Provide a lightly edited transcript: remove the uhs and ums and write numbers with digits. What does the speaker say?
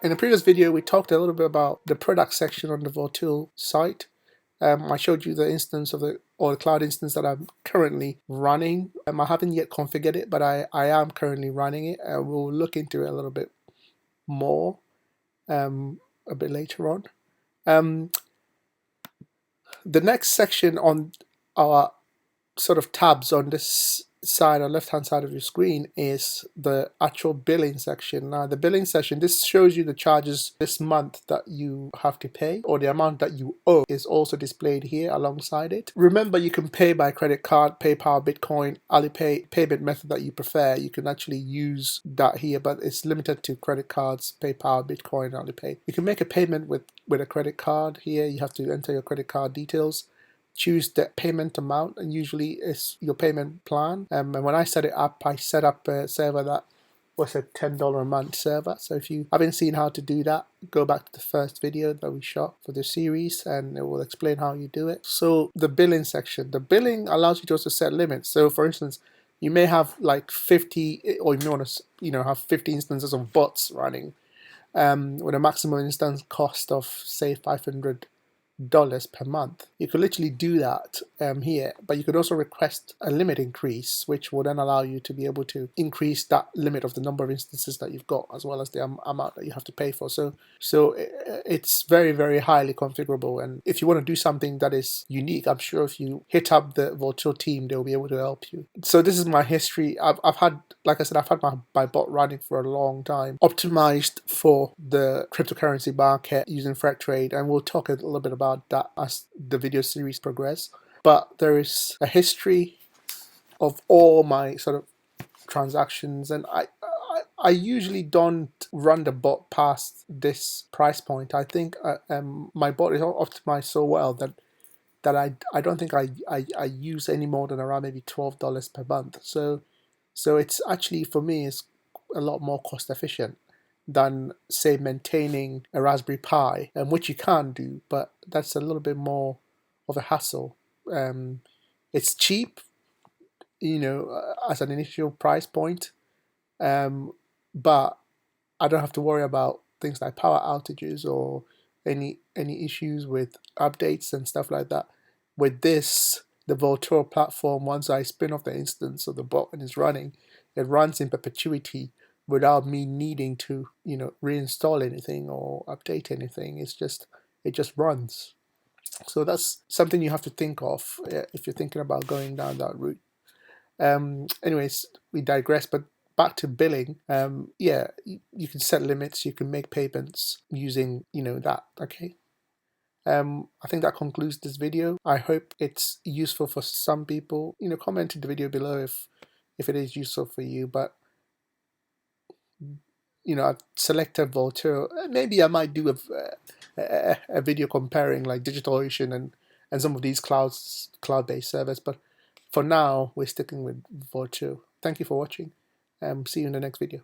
In the previous video, we talked a little bit about the product section on the Vultr site. I showed you the instance of the cloud instance that I'm currently running. I haven't yet configured it, but I am currently running it. We'll look into it a little bit more a bit later on. The next section on our sort of tabs on this side or left hand side of your screen is the actual billing section. Now the billing section, this shows you the charges this month that you have to pay, or the amount that you owe is also displayed here alongside it. Remember, you can pay by credit card, PayPal, Bitcoin, Alipay, payment method that you prefer. You can actually use that here, but it's limited to credit cards, PayPal, Bitcoin, Alipay. You can make a payment with a credit card. Here you have to enter your credit card details, choose the payment amount, and usually it's your payment plan. And when I set it up, I set up a server that was a $10 a month server. So if you haven't seen how to do that, go back to the first video that we shot for the series and it will explain how you do it. So the billing section, the billing allows you to also set limits. So for instance, you may have like 50, or you may want to have 50 instances of bots running with a maximum instance cost of say $500 per month. You could literally do that here, but you could also request a limit increase, which will then allow you to be able to increase that limit of the number of instances that you've got, as well as the amount that you have to pay for. So it's very, very highly configurable, and if you want to do something that is unique, I'm sure if you hit up the Vultr team, they'll be able to help you. So this is my history. I've had, like I said, I've had my bot running for a long time, optimized for the cryptocurrency market using FredTrade, and we'll talk a little bit about that as the video series progress. But there is a history of all my sort of transactions, and I usually don't run the bot past this price point. I think my bot is optimized so well that I don't think I use any more than around maybe $12 per month. So it's actually, for me, it's a lot more cost efficient than say maintaining a Raspberry Pi, which you can do, but that's a little bit more of a hassle. It's cheap, as an initial price point, but I don't have to worry about things like power outages or any issues with updates and stuff like that. With this, the Vultr platform, once I spin off the instance of the bot and it's running, it runs in perpetuity without me needing to, reinstall anything or update anything. It just runs. So that's something you have to think of if you're thinking about going down that route. Anyways, we digress, but back to billing. Yeah, you can set limits, you can make payments using, that. Okay. I think that concludes this video. I hope it's useful for some people. Comment in the video below if it is useful for you. But I've selected Vultr. Maybe I might do a video comparing like DigitalOcean and some of these cloud-based servers. But for now, we're sticking with Vultr. Thank you for watching. See you in the next video.